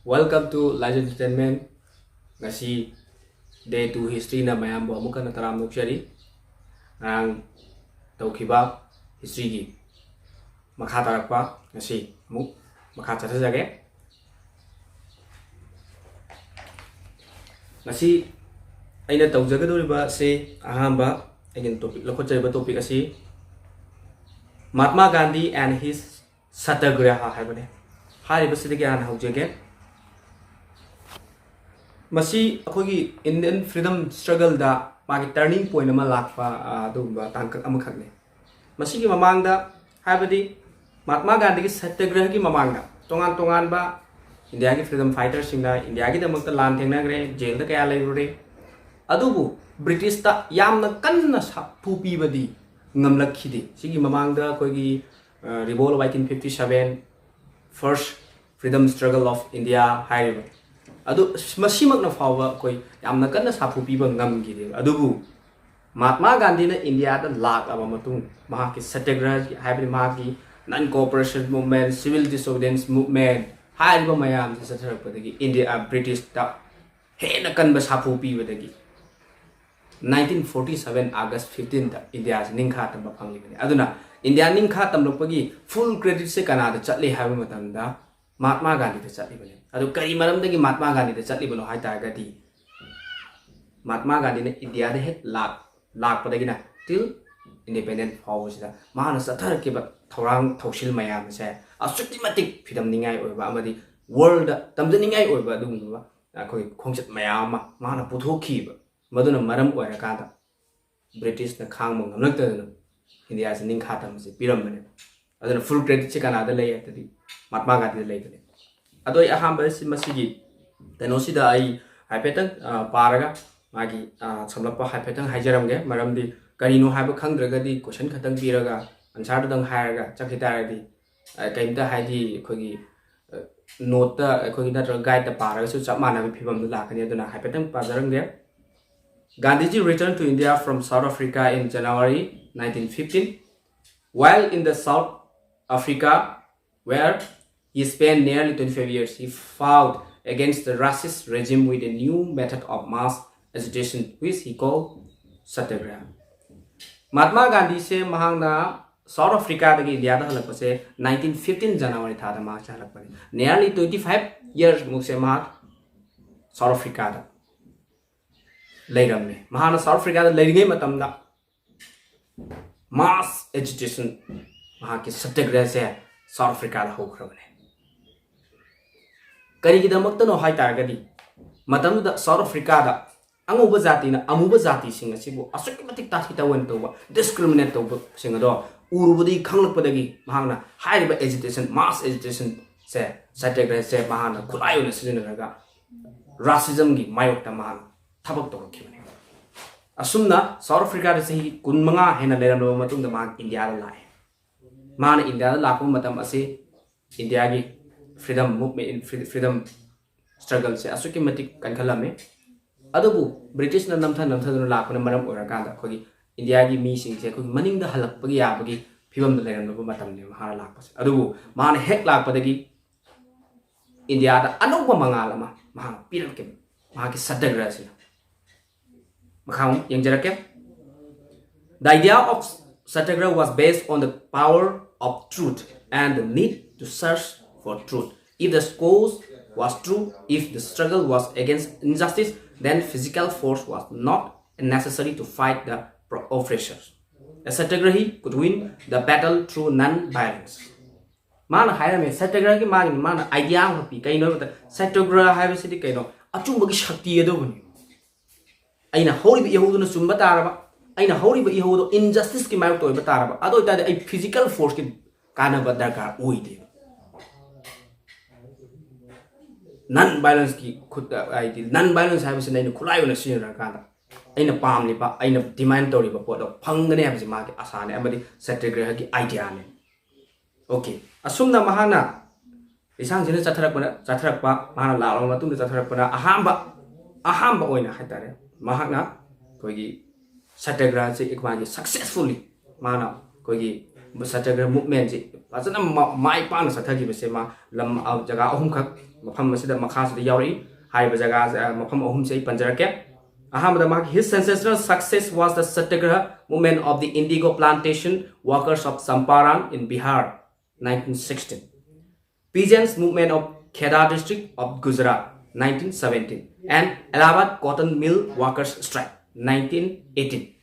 Welcome to Legend Entertainment. Ngasi day 2 history na mayam bo amuka na taram nukshari. Ang tawkiba history gi makha tarakpa ngasi amuk makha chathajage. Ngasi aina tawjagadoriba se ahamba again topic lokhojariba topic asi Mahatma Gandhi and his Satyagraha haibane. Hariba sidagi an haujage. Masi akogi Indian freedom struggle da magi turning point ama lakpa adumba tangkak amakhakne. Masi gi mamangda haibadi Mahatma Gandhi ki Satyagraha ki mamangda tongan ba India ki freedom fighters singda India ki damakta lan thengnagre jail da kaya lairure adubu British ta yamna kanna saphu pibadi ngamlakhide sigi mamangda koigi revolt of 1857 first freedom struggle of India hairiba adu masimakna fawa koi yamna kanna saphu piba ngamgide adubu Mahatma Gandhi na India da lak aba matung mahaki satyagraha haibri mahaki non cooperation movement civil disobedience movement hairiba mayam se satharakpadagi India British ta hena kanba saphu pibadagi 1947 August 15 India ningkha tamba phanglibani aduna India ningkha tamlokpagi full credit se kanada chatli haiba matamda Mahatma Gandhi da chatlibani adu kari maramdagi Mahatma Gandhi da chatlibano haitagadi Mahatma Gandhi na India da het lak padagi na till independent fawsida mahana satharkiba thorang thausil mayam se asukti matik phidam ningai oiba amadi world tamjaningai oiba adumba akhoi khongchat mayam mahana puthokhiba maduna maram oirakada British na khangmo ngamlaktadana India se ningkha tamse pirambane aduna full credit se kanada lay atadi Mahatma Gandhi lay tane adoi ahamba si masigi tenosida ai haipetang paraga magi samlapa haipetang haijaramge maramdi karino haiba khangdragadi question khatang piraga answer dang hairaga chakhitaradi kaimta haidi khogi note ta khogi natra guide ta paraga su chamana bi phibam lakani aduna haipetang pajarangde Gandhiji returned to India from South Africa in January 1915. While in the South Africa, where he spent nearly 25 years, he fought against the racist regime with a new method of mass agitation, which he called Satyagraha. Mahatma Gandhi se mahangna South Africa dagi India da halakpa se 1915 January tha da ma halakpa nearly 25 years mukse mahat South Africa da Leiramne. Mahana South Africa da leiringai matamda mass agitation mahaki satyagraha se South Africa da hokhrabane. Karigidamakta no haitaragadi matamda South Africa da anguba jati na amuba jati sing asibu asukki matik tathita wan toba discriminate toba sing ado urubudi khanglakpadagi mahana hairiba agitation mass agitation se satyagraha se mahana khulai na sijinaga racism gi mayokta mahana Tabak Torokibane. Asumna, South Africa is a Kunmanga and a Lerano Matung the Mark India lie. Man India Lapu Matam Ase, India freedom movement freedom struggle say Asukimatic Kankalame. Adobu, British Namtan Namtan Lapun Maram Urakanda, Kogi, India meeting, Manning the Halapagi Abagi, Pivum the Lerano Matam Haralapas. Adobu, Man Heck Lapadagi, India, Anopa Mangalama, Maha Pirakim, Mahaki Satyagraha. The idea of Satyagraha was based on the power of truth and the need to search for truth. If the cause was true, if the struggle was against injustice, then physical force was not necessary to fight the oppressors. A Satyagrahi could win the battle through non-violence. Mana hairame Satyagraha ki mana idea happy kaino Satyagraha haibasidi kaino achumbagi shakti adobuni aina horiba ihuduna sumba taraba aina horiba ihudo injustice ki mayok toiba taraba ado ita ai physical force ki kana ba darkar oide non violence ki khut ai non violence haibase naina khulai ona sinra kana aina pamli ba aina demand toriba podo phangane habse ma ki asane amadi Satyagraha ki idea ne okay asumna mahana isang sini chatharakpa mahana la matung chatharakpa ahamba oina haitare mahakna koigi Satyagraha se ekmagi successfully mana koigi Satyagraha movement se pasana mai pa na sathagi bese ma lam jaga ahum khak mafam masida makhasida yauri haiba jaga mafam ahum sei panjarake ahamada mak his sensational success was the satyagraha movement of the indigo plantation workers of Champaran in Bihar 1916, peasants movement of Kheda district of Gujarat 1917, and Allahabad cotton mill workers strike 1918.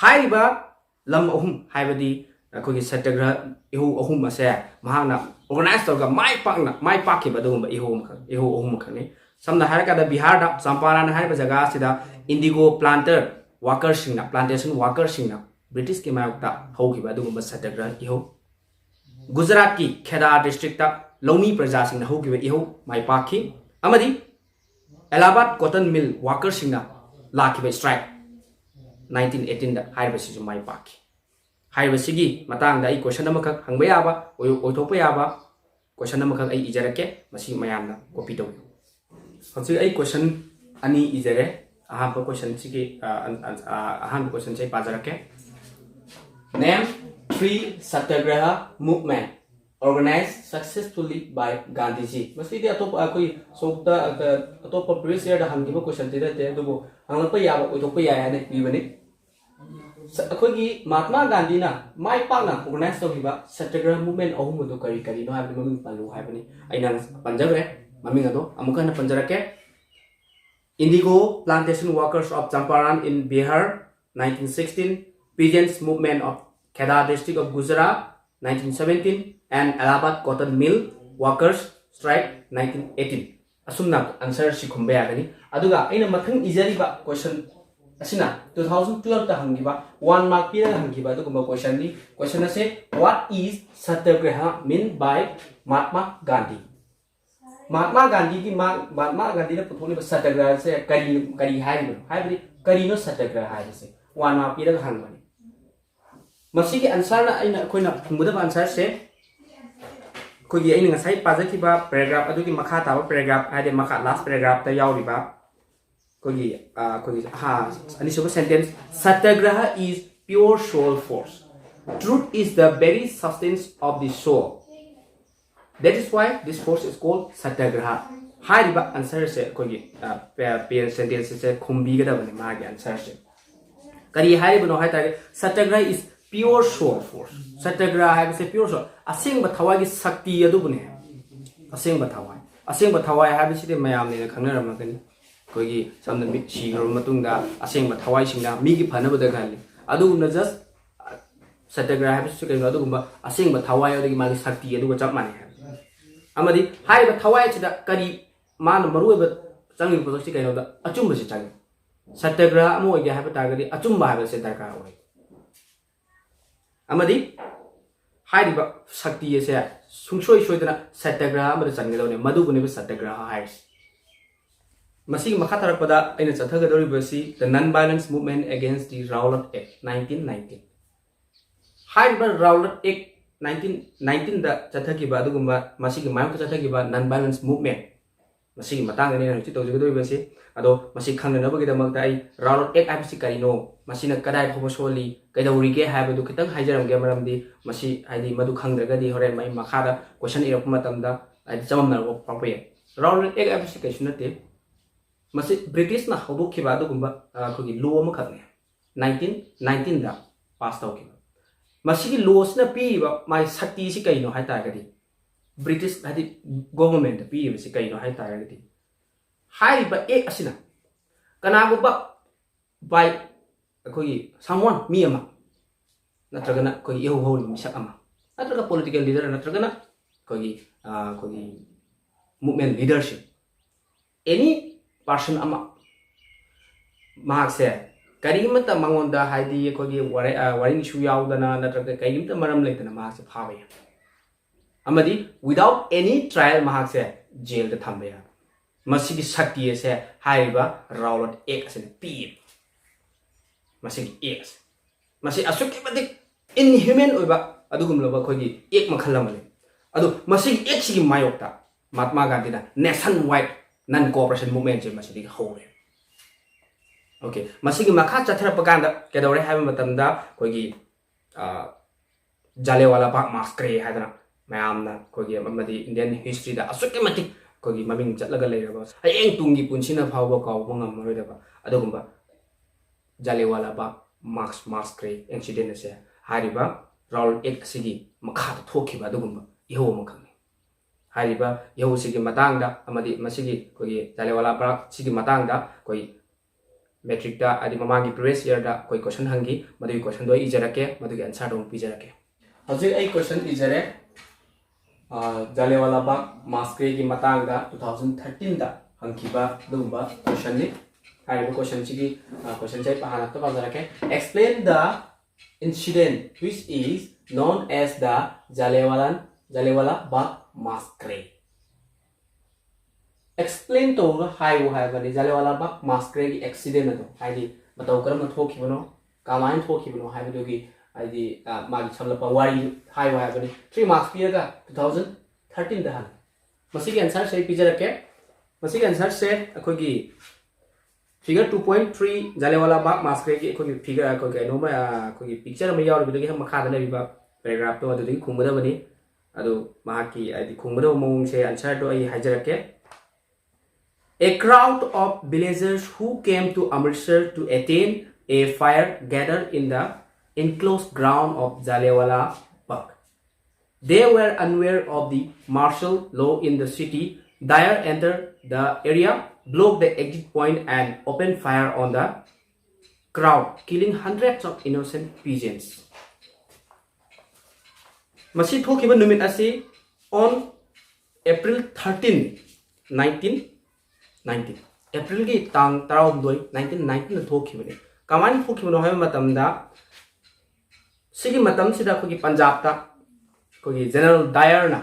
Haiba lam ahum haibadi akogi satyagraha ihu ahum ase mahana organize torga mai pakki badugumba ihu ahum khani samna haraka da Bihar da Champaran haiba jaga sida indigo planter workers singna plantation workers singna British ki mayokta hoki badugumba satyagraha ihu Gujarat ki Kheda district ta Lomi praja singna hoki ihu mai pakki amadi Allahabad cotton mill workers singna laki strike 1918 da haiba sisu mai pakki haiba sigi matang da I question amakak hangba yaba oithopa yaba question amakak ai ijarake masi mayamna copy taw hausi ai question ani ijare aham question sigi aham question sai pajarake name 3 satyagraha movement organized successfully by Gandhi ji masi de atop koi sokta atop previous year da hangiba question tida te dubo hangpa yaba oithopa ya ne bibani akogi Mahatma Gandhi na mai pakna organize tawhiba satyagraha movement ahum do kari no habni maming palu habni aina panjagre maming ado amuka na panjarake indigo plantation workers of Champaran in Bihar 1916, peasants movement of Kheda district of Gujarat 1917, and Allahabad cotton mill workers strike 1918. Asumna answer si khumbe agani aduga aina mathang ijariba question asina 2012 ta hangiba 1 mark pira hangiba to kuma question ni question ase what is satyagraha mean by Mahatma Gandhi Mahatma Gandhi ki Mahatma Gandhi na putholi ba satyagraha se kari haibri kari no satyagraha se 1 mark pira hangani masi ki answer na aina koina khumuda answer se kogi aina ngasai pajaki ba paragraph adu ki makha ta ba paragraph ade makha last paragraph ta yauri ba kogi ani suba sentence satyagraha is pure soul force. Truth is the very substance of the soul. That is why this force is called satyagraha. Hariba answer se kogi pair sentence se khumbi ga da bane magi answer se kari hariba no hai ta satyagraha is pure soul force. Satyagraha hai se pure soul asing ba thawai gi sakti adu bune asing ba thawai ha bi si de mayam ne khangna ram kani kogi samna mi shigro matungda aseng ba thawai singna mi gi phana bada gali adu na just satyagraha bi su kai adu gumba aseng ba thawai adu gi magi sakti adu ga chap mani amadi hai ba thawai chida kari man maru ba changi ba si kai no da achum ba si changi satyagraha amo ge ha ba ta gadi achum ba ha ba se darkar oi amadi hai ba sakti se sungsoi soidana satyagraha ma changi lo ne madu gune ba satyagraha hai Masih makatarak pada aina chathagadori basi the non-violence movement against the Rowlatt Act 1919. Hai ba Rowlatt Act 1919 da chathagi ba adugumba masih ki mayam chathagi ba non-violence movement masih matang ani na chito jagadori basi ado masih khangna na bagi da magta ai Rowlatt Act abisi karino masih na kadai phobo soli kaidawri ge ha ba du kitang haijaram ge maram di masih haidi madu khangdraga di hore mai makhada question irap matamda ai chamam na ro pape Rowlatt Act abisi kaisunate masih British na hobuk ki badu gumba kogi law ma khatne 1919 da pass tau ki masih ki laws na pi ba mai sakti si kai no hai ta ga di British hadi government pi ba si kai no hai ta ga di hai ba ek asina kana go ba by kogi someone mi ama natragana kogi ehu hol mi sak ama natraga political leader natragana kogi movement leadership any person ama mahakse karimata mangonda haidi kogi waring issue yaudana natraga kaimta maram leitana mahakse phabe amadi without any trial mahakse jail da thambe masigi sakti se haiba Rowlatt Act ase pi masigi Act masi asuki badik inhuman oiba adugum loba kogi ek makhalamale adu masigi Act sigi mayokta Mahatma Gandhi da nationwide non-cooperation movement je masih hore okay masih makha chathara pakanda kedore habi matamda kogi Jallianwala Bagh massacre haidana mayamna kogi amadi Indian history da asuki matik kogi maming chatlaga leiraba hayeng tungi punsina phawba kawba ngammaroidaba adugumba Jallianwala Bagh mass grave incident ase hariba round 8 asigi makha thokhiba adugumba iho makhang hariba iho sigi matangda amadi masigi kogi Jallianwala Bagh sigi matangda koi metric da adi mamangi previous year da koi question hangi madu question do ijarake madu gi answer dong pijarake hojik ai question ijare Jallianwala Bagh mass grave gi matangda 2013 da hangkiba dugumba question ni hariba question sigi question chai pahana to bajarake explain the incident which is known as the Jallianwala Bagh massacre. Explain to hai bani Jallianwala Bagh massacre accident ado haidi matau karam thokibano kamain thokibano haibugi haidi magi chamlapa wari hai bani 3 marks piaga 2013 da han masigi answer sei pijarake masigi answer se akogi figure 2.3 Jallianwala Bagh massacre ki akogi figure akogi no ma akogi picture ma yaw bidagi makha da lebiba paragraph to adu khumada bani adu mahaki adi khumada mong se answer do ai hajarake. A crowd of villagers who came to Amritsar to attend a fire gathered in the enclosed ground of Jallianwala Bagh. They were unaware of the martial law in the city. Dyer entered the area, blocked the exit point and opened fire on the crowd, killing hundreds of innocent peasants. Masi thokiba numit asi on April 13, 1919. April gi tang tarau doi 1919 na thokiba ni. Kamani thokiba no hai matam da sigi matam sida khogi Punjab ta khogi General Dyer na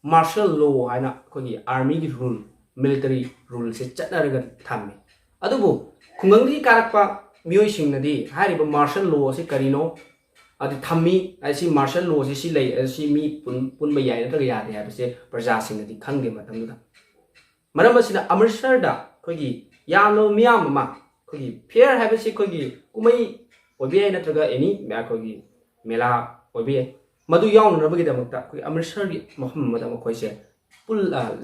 martial law haina khogi army gi rule military rule se chatnaraga thammi adubu khungang gi karakpa mioi singnadi hariba martial law se karino adi thammi asi martial law se si lei asi mi pun ba yai na ya de ha se praja singnadi khangge matam da maram asina Amritsar da khogi yamlo miyam ma khogi fair ha se khogi kumai obi na traga any ma khogi mela obi madu yawn na bagi da makta khogi Amritsar gi maham madam khoi se pul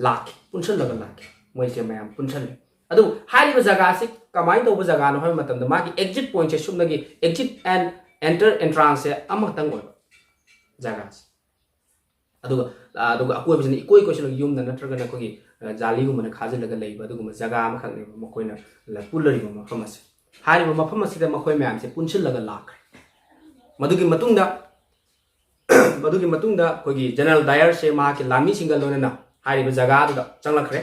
lak punsal laga lak moi se mayam punsal adu hali ba jaga se kamai do ba jaga no ha matam da ma gi exit point se sumna gi exit and enter entrance se amatang oi jaga adu akoi ba ni ikoi question yum na natraga na khogi jali gu mana khajil laga leiba adu gu jaga ma khang ne makoi na la pulari ma famasi hali ba mafamasi da makoi mayam se punsal laga lak madugi matungda kogi General Dyer se ma ki lami single lona na hari ba jaga adu changlakre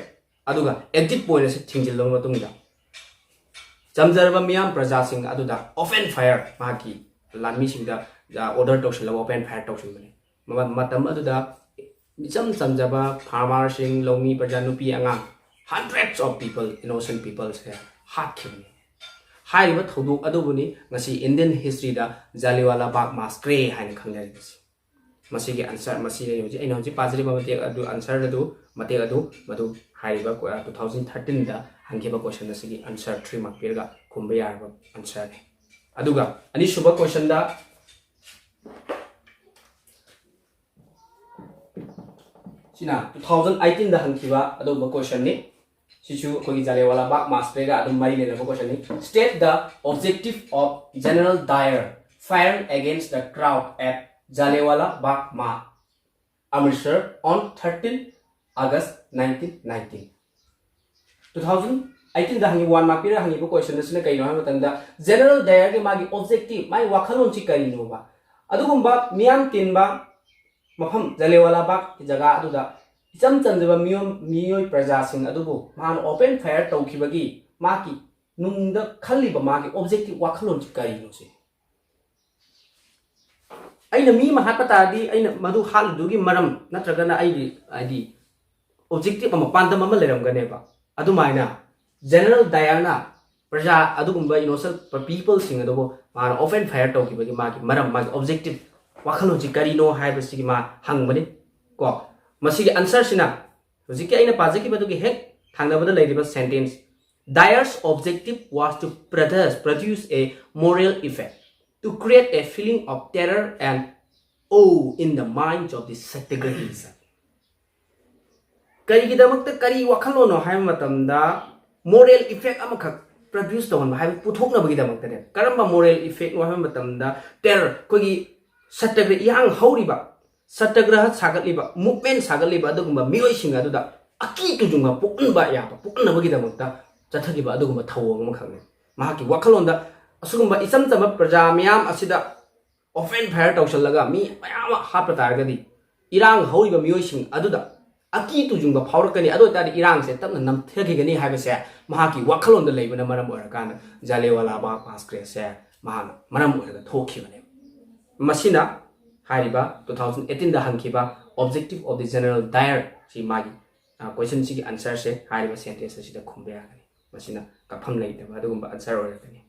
aduga exit point se thingjil long matungda jamjarba miyam praja sing adu da open fire ma ki lami singda order tokshin lo open fire tokshin bani matam adu da micham samjaba farmer sing lomi praja nupi angang hundreds of people innocent people se hat khimni hari ba thodu adu buni ngasi Indian history da Jallianwala Bagh massacre hain khangjari basi masigi answer masi yoji ai noji pajri ba mate adu answer adu mate adu madu haiba 2013 da hangkiba question asigi answer 3 mark pirga khumba yarba answer ne aduga ani suba question da sina 2018 da hangkiba adu ba question ni sichu kogi Jallianwala Bagh massacre ga adu mari le na question ni state the objective of General Dyer fired against the crowd at Jallianwala Bagh Amritsar on 13 August 1919. 2018 da hangi one mark pira hangi bo question nasina kai no matanda General Dyer ge magi objective mai wakhalon chi kai no ba adugumba miyam tinba mafam Jallianwala Bagh ki jaga adu da icham chanjaba miyoi praja sing adubu man open fire tawkhibagi maki nungda khalliba magi objective wakhalon chi kai no se aina mi mahatpata di aina madu hal dugi maram natragana aidi objective ama pandam ama leram gane ba adu maina General Dyer na praja adu gumba innocent people sing adu ma open fire to ki magi maram magi objective wakhaloji kari no haiba sigi ma hangbani ko masigi answer sina hojiki aina pajaki badugi hek thangna bada leiriba sentence Dyer's objective was to produce a moral effect to create a feeling of terror and awe in the minds of the Satyagrahis. ꯀꯔꯤꯒꯤꯗꯃꯛꯇ ꯀꯔꯤ ꯋꯥꯈꯜꯂꯣꯟꯅꯣ ꯍꯥꯏꯕ ꯃꯇꯝꯗ moral effect ꯑꯃꯈꯛ produce ꯇꯧꯍꯟꯕ ꯍꯥꯏꯕ ꯄꯨꯊꯣꯛꯅꯕꯒꯤꯗꯃꯛꯇꯅꯦ ꯀꯔꯝꯕ moral ꯏꯐꯦꯛꯅꯣ ꯍꯥꯏꯕ ꯃꯇꯝꯗ ꯇꯦꯔꯔ ꯑꯩꯈꯣꯏꯒꯤ ꯁꯠꯇꯒ꯭ꯔ ꯏꯍꯥꯡ ꯍꯧꯔꯤꯕ ꯁꯠꯇꯒ꯭ꯔꯍ ꯁꯥꯒꯠꯂꯤꯕ ꯃꯨꯚꯃꯦꯟ ꯁꯥꯒꯠꯂꯤꯕ ꯑꯗꯨꯒꯨꯝꯕ ꯃꯤꯑꯣꯏꯁꯤꯡ ꯑꯗꯨꯗ ꯑꯀꯤ ꯇꯨꯖꯨꯡꯕ ꯄꯣꯛꯍꯟꯕ ꯌꯥꯕ ꯄꯣꯛꯍꯟꯅꯕꯒꯤꯗꯃꯛꯇ ꯆꯠꯊꯈꯤꯕ ꯑꯗꯨꯒꯨꯝꯕ ꯊꯧꯑꯣꯡ ꯑꯃꯈꯛꯅꯤ ꯃꯍꯥꯛꯀꯤ ꯋꯥꯈꯜꯂꯣꯟꯗ ꯑꯁꯤꯒꯨꯝꯕ ꯏꯆꯝ ꯆꯝꯕ ꯄ꯭ꯔꯖꯥ ꯃꯌꯥꯝ ꯑꯁꯤꯗ ꯑꯣꯄꯦꯟ ꯐꯥꯌꯔ ꯇꯧꯁꯜꯂꯒ ꯃꯤ ꯃꯌꯥꯝ ꯑꯃ ꯍꯥꯠꯄ ꯇꯥꯔꯒꯗꯤ ꯏꯔꯥꯡ ꯍꯧꯔꯤꯕ ꯃꯤꯑꯣꯏꯁꯤꯡ ꯑꯗꯨꯗ ꯑꯀꯤ ꯇꯨꯖꯨꯡꯕ ꯐꯥꯎꯔꯛꯀꯅꯤ ꯑꯗꯨ ꯑꯣꯏꯇꯥꯔꯗꯤ ꯏꯔꯥꯡꯁꯦ ꯇꯞꯅ ꯅꯝꯊꯈꯤꯒꯅꯤ ꯍꯥꯏꯕꯁꯦ ꯃꯍꯥꯛꯀꯤ ꯋꯥꯈꯜꯂꯣꯟꯗ ꯂꯩꯕꯅ ꯃꯔꯝ ꯑꯣꯏꯔꯀꯥꯟꯗ ꯖꯥꯂꯤꯌꯥꯟꯋꯥꯂꯥ ꯕꯥꯒ ꯃꯥꯁꯀ꯭ꯔꯦꯁꯦ ꯃꯍꯥꯛꯅ ꯃꯔꯝ ꯑꯣꯏꯔꯒ ꯊꯣꯛꯈꯤꯕꯅꯦ ꯃꯁꯤꯅ ꯍꯥꯏꯔꯤꯕ 2018ꯗ ꯍꯪꯈꯤꯕ ꯑꯣꯕꯖꯦꯛꯇꯤꯚ ꯑꯣꯐ ꯗꯤ ꯖꯦꯅꯔꯦꯜ ꯗꯥꯌꯔ ꯁꯤ ꯃꯥꯒꯤ ꯀꯣꯏꯁꯟꯁꯤꯒꯤ ꯑꯟꯁꯔꯁꯦ ꯍꯥꯏꯔꯤꯕ ꯁꯦꯟꯇꯦꯟꯁ ꯑꯁꯤꯗ ꯈꯨꯝꯕ ꯌꯥꯒꯅꯤ ꯃꯁꯤꯅ ꯀꯛꯐꯝ ꯂꯩꯇꯕ ꯑꯗꯨꯒꯨꯝꯕ ꯑꯟꯁꯔ ꯑꯣꯏꯔꯛꯀꯅꯤ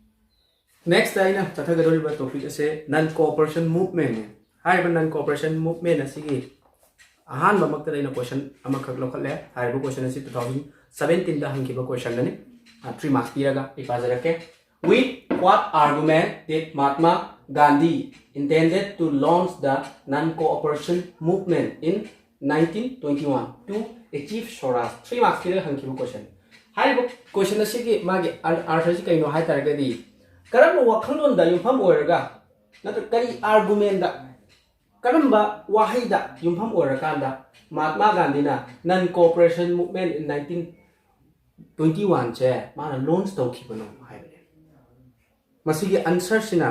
नेक्स्ट आइना चथगदोरिबा टॉपिक असे नॉन कोऑपरेशन मूवमेंट हाइबा नॉन कोऑपरेशन मूवमेंट असिगी अहान बमक्ता दैना क्वेश्चन अमा खक लोखले हाइबा क्वेश्चन असी 2017 दा हंखिबा क्वेश्चन लने 3 मार्क्स पिरागा इपाजरके with what argument did Mahatma Gandhi intended to launch the non cooperation movement in 1921 to achieve Swaraj 3 marks piraga hंखिबा क्वेश्चन हाइबा क्वेश्चन असिगी मागे आंसर सि कइनो हाइ तारगदि करम वखलोंदा युफम ओरगा नत्र करी आर्गुमेंट दा करम्बा वाहैदा युफम ओरकांदा महात्मा गांधी ना नॉन कोऑपरेशन मूवमेंट इन 1921 से माना लॉन्च तौखिबनो हाइबने मसिगे आंसर सिना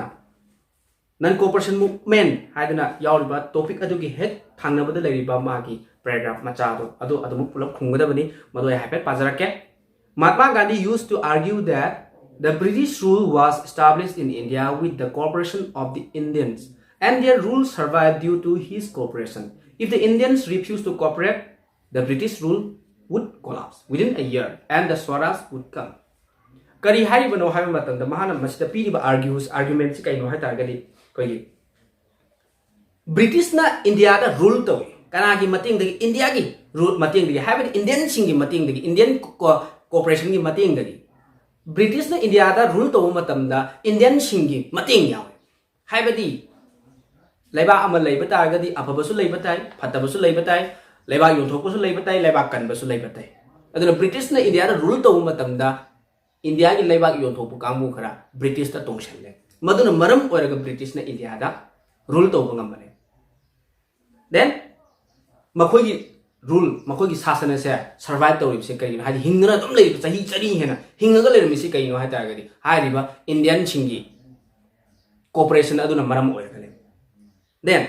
नॉन कोऑपरेशन मूवमेंट हाइदना यावरिबा टॉपिक अदुगी हेड थांगनबदा लेरिबा मागी पैराग्राफ मचादो अदु अदुमु पुलप खुंगदबनी मदोय हाइपेट पाजरके Mahatma Gandhi used to argue that the British rule was established in India with the cooperation of the Indians, and their rule survived due to his cooperation. If the Indians refused to cooperate, the British rule would collapse within a year, and the Swaraj would come. Kari hari bano hai matam da mahana masida piri ba arguments kai no hai targadi koi British na India da rule to kana gi mating da India gi rule mating da hai ba Indian sing gi mating da Indian cooperation gi mating da British na India da rule to matamda Indian singi mating yaw haibadi laiba amal laiba targadi afabasu laiba tai phatabasu laiba tai laiba yonthopasu laiba tai laiba kanbasu laiba tai aduna British na India da rule to matamda India gi laiba yonthopu kangbu khara British ta tongshelle maduna maram oiraga British na India da rule to ngambane then makhoi gi rule makhoi gi sasana se survive to se kai ha hingna dum lei chahi chari hena hinga le mi se kai no ha ta gadi ha riba Indian singi cooperation aduna maram oirgale then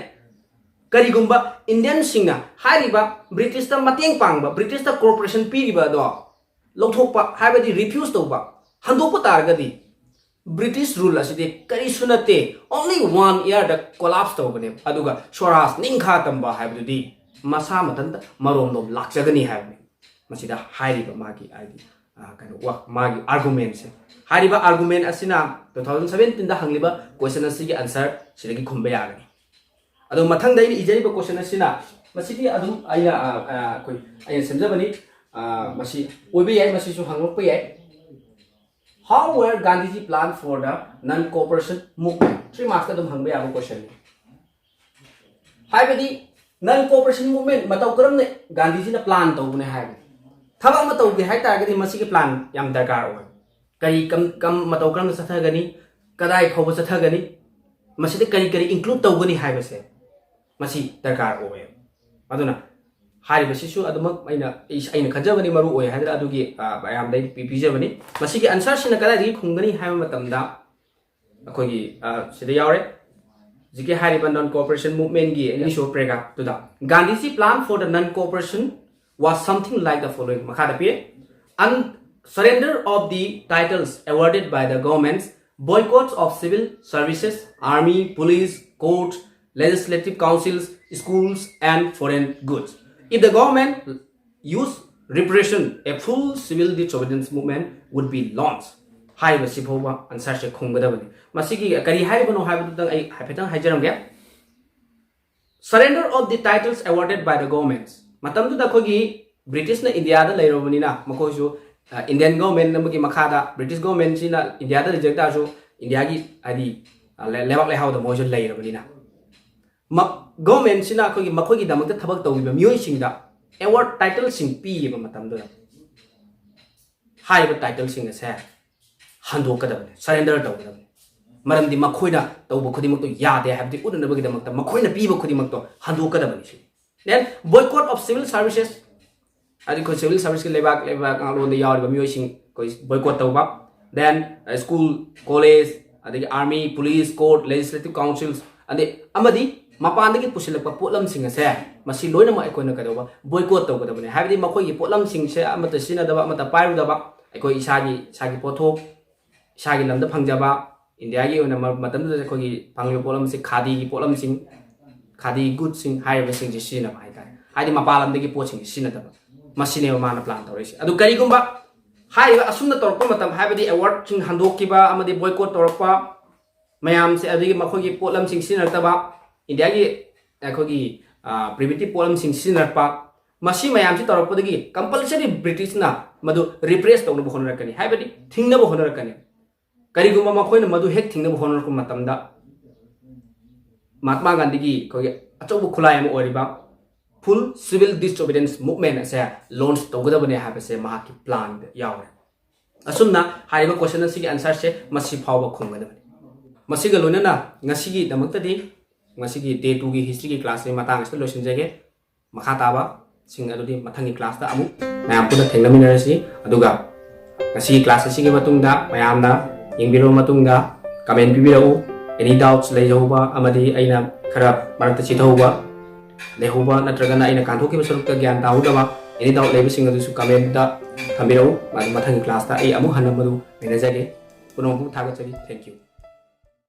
kari gumba Indian singna ha riba British ta mateng pangba British ta cooperation pi riba do lokthokpa ha badi refuse to ba handokpa tar gadi British rule aside kari sunate only 1 year da collapse to bane aduga Swaraj ningkha tamba ha badi masa matanta maromdom lakjagani haibne masida hairiba magi aidi kind of magi argument se hairiba argument asina 2017 da hangliba question asigi answer sidagi khumba yagani adu mathang dai ijariba question asina masidi adu aina koi aina semjabani masi oibe yai masi su hangokpa yai how were Gandhiji plan for the non cooperation movement 3 marks da dum hangba yago question ni haibadi non cooperation movement matau karam ne Gandhi ji na plan to bune hai thaba matau ge hai ta ga masi ke plan yam darkar oi kari kam matau karam sa tha gani kadai khoba sa tha gani masi de kari include to gani hai base masi darkar oi aduna hari basi su adumak aina khajabani maru oi hadra adugi bayam dai pipija bani masi ke answer sina kadai ri khungani hai matam da akoi gi sida yawre Jike hariban non-cooperation movement gi initial paragraph to the Gandhiji plan for the non-cooperation was something like the following. Makhada piye surrender of the titles awarded by the governments, boycotts of civil services, army, police, courts, legislative councils, schools, and foreign goods. If the government used repression, a full civil disobedience movement would be launched. Hai basi phoba answer se khunggadabani masigi kari haibano haibudang ai haipetang haijaramge surrender of the titles awarded by the governments matamdu da khogi British na India da leirobani na makoju Indian government na magi makhada British government sina India da reject aso India gi adi lewak lehau da mojo leirobani na government sina khogi makhogi damak da thabak tawgiba miyoi singda award title sing pi ba matam do hai ba title sing se hando ka da surrender to da maram di makhoina to bu khodi mak to ya de have di udna ba gi da mak ta makhoina pi ba khodi mak to hando ka da ba ni then boycott of civil services adi ko civil service ke lebak ngalo de yaw ba miyoi sing ko boycott to ba then school college adi army police court legislative councils adi amadi mapan dagi pusilak pa potlam sing ase masi loina ma ekoi na ka ba boycott to ba ne habdi makoi gi potlam sing se amata sina da ba amata pairu da ba ekoi isagi pothok isagi lamda phangjaba india gi ona matam da ko gi phangyo potlam se khadi gi potlam sing khadi good sing high sing ji sina ba hai hadi mapalam dagi pot sing sina da ba masine ma na plan torisi adu kari gumba hai asumna torpa matam habdi award sing handok ki ba amadi boycott torpa mayam se adigi makoi gi potlam sing sina ta ba india gi akhogi primitive poem sing sinar pa masi mayam si torok podagi compulsory british na madu repress tawna bo honor kani haibadi thingna bo honor kani kari guma ma khoina madu hek thingna bo honor ko matamda mahatma gandhi gi khogi achobu khulai am oriba full civil disobedience movement ase launch tawgada bane habe se maha ki plan yawe asumna haiba question si gi answer se masi phawba khungada masi ga lonana ngasi gi damakta di ngasi gi day 2 gi history gi class ni matang sta losin jage makha taba sing adudi mathangi class ta amu mayam puna thenglaminarasi aduga ngasi gi class si gi matungda mayam na ingbiro matungda comment bibirau any doubts lay jauba amadi aina khara marakta chithauba lehuba natragana aina kanthoki basarukta gyan taudaba any doubt lebi sing adu su comment da thambirau mathangi class ta ai amu hanamadu menajage punobu thagachari thank you